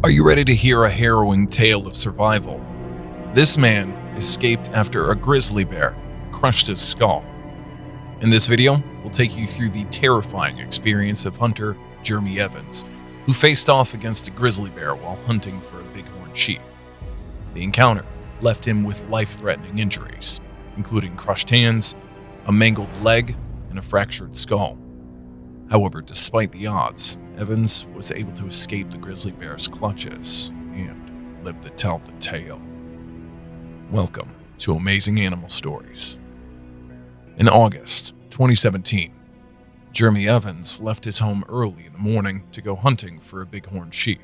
Are you ready to hear a harrowing tale of survival? This man escaped after a grizzly bear crushed his skull. In this video, we'll take you through the terrifying experience of hunter Jeremy Evans, who faced off against a grizzly bear while hunting for a bighorn sheep. The encounter left him with life-threatening injuries, including crushed hands, a mangled leg, and a fractured skull. However, despite the odds, Evans was able to escape the grizzly bear's clutches and live to tell the tale. Welcome to Amazing Animal Stories. In August 2017, Jeremy Evans left his home early in the morning to go hunting for a bighorn sheep.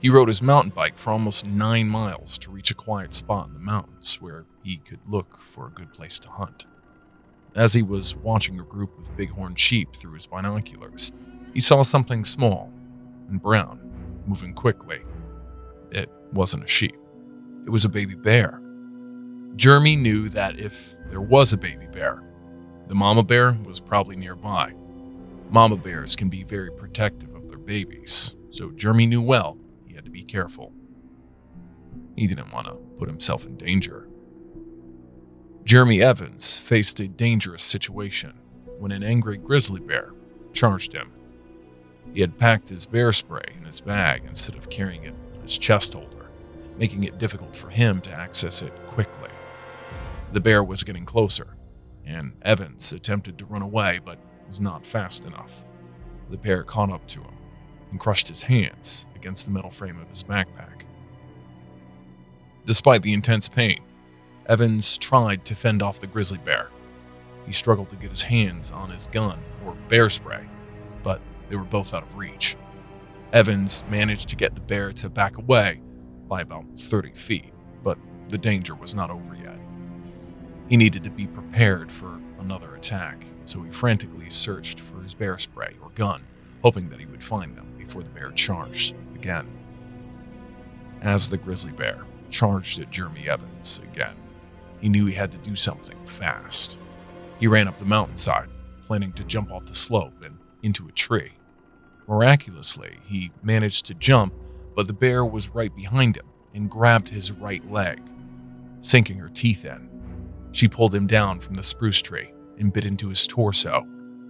He rode his mountain bike for almost 9 miles to reach a quiet spot in the mountains where he could look for a good place to hunt. As he was watching a group of bighorn sheep through his binoculars, he saw something small and brown moving quickly. It wasn't a sheep. It was a baby bear. Jeremy knew that if there was a baby bear, the mama bear was probably nearby. Mama bears can be very protective of their babies, so Jeremy knew well he had to be careful. He didn't want to put himself in danger. Jeremy Evans faced a dangerous situation when an angry grizzly bear charged him. He had packed his bear spray in his bag instead of carrying it in his chest holder, making it difficult for him to access it quickly. The bear was getting closer, and Evans attempted to run away but was not fast enough. The bear caught up to him and crushed his hands against the metal frame of his backpack. Despite the intense pain, Evans tried to fend off the grizzly bear. He struggled to get his hands on his gun or bear spray, but they were both out of reach. Evans managed to get the bear to back away by about 30 feet, but the danger was not over yet. He needed to be prepared for another attack, so he frantically searched for his bear spray or gun, hoping that he would find them before the bear charged again. As the grizzly bear charged at Jeremy Evans again, he knew he had to do something fast. He ran up the mountainside, planning to jump off the slope and into a tree. Miraculously, he managed to jump, but the bear was right behind him and grabbed his right leg. Sinking her teeth in, she pulled him down from the spruce tree and bit into his torso,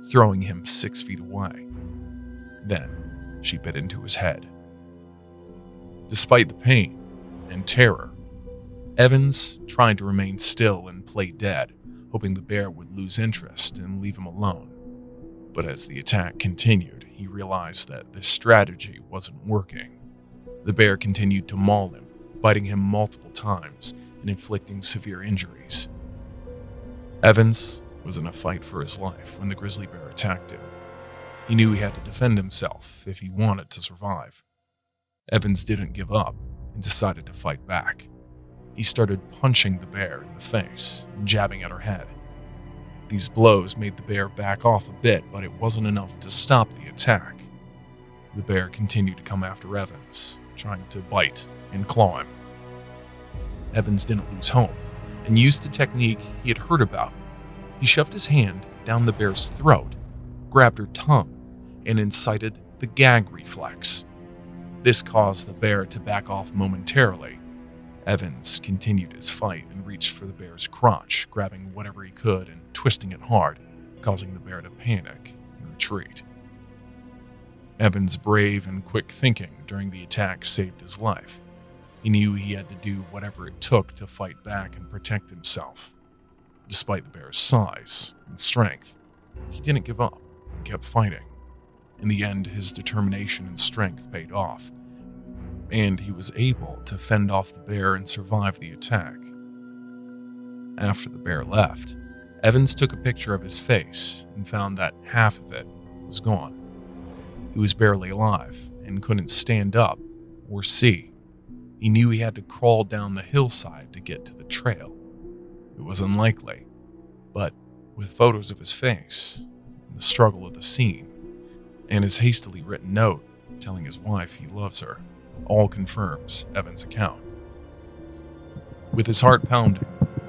throwing him 6 feet away. Then, she bit into his head. Despite the pain and terror, Evans tried to remain still and play dead, hoping the bear would lose interest and leave him alone. But as the attack continued, he realized that this strategy wasn't working. The bear continued to maul him, biting him multiple times and inflicting severe injuries. Evans was in a fight for his life when the grizzly bear attacked him. He knew he had to defend himself if he wanted to survive. Evans didn't give up and decided to fight back. He started punching the bear in the face and jabbing at her head. These blows made the bear back off a bit, but it wasn't enough to stop the attack. The bear continued to come after Evans, trying to bite and claw him. Evans didn't lose hope and used a technique he had heard about. He shoved his hand down the bear's throat, grabbed her tongue, and incited the gag reflex. This caused the bear to back off momentarily. Evans continued his fight and reached for the bear's crotch, grabbing whatever he could and twisting it hard, causing the bear to panic and retreat. Evans' brave and quick thinking during the attack saved his life. He knew he had to do whatever it took to fight back and protect himself. Despite the bear's size and strength, he didn't give up and kept fighting. In the end, his determination and strength paid off, and he was able to fend off the bear and survive the attack. After the bear left, Evans took a picture of his face and found that half of it was gone. He was barely alive and couldn't stand up or see. He knew he had to crawl down the hillside to get to the trail. It was unlikely, but with photos of his face, the struggle of the scene, and his hastily written note telling his wife he loves her, all confirms Evans' account. With his heart pounding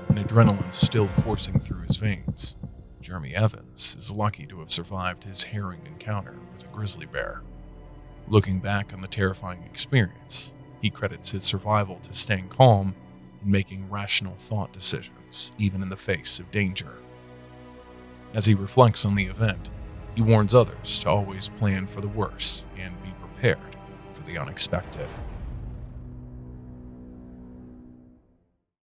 and adrenaline still coursing through his veins, Jeremy Evans is lucky to have survived his harrowing encounter with a grizzly bear. Looking back on the terrifying experience, he credits his survival to staying calm and making rational thought decisions, even in the face of danger. As he reflects on the event, he warns others to always plan for the worst and be prepared for the unexpected.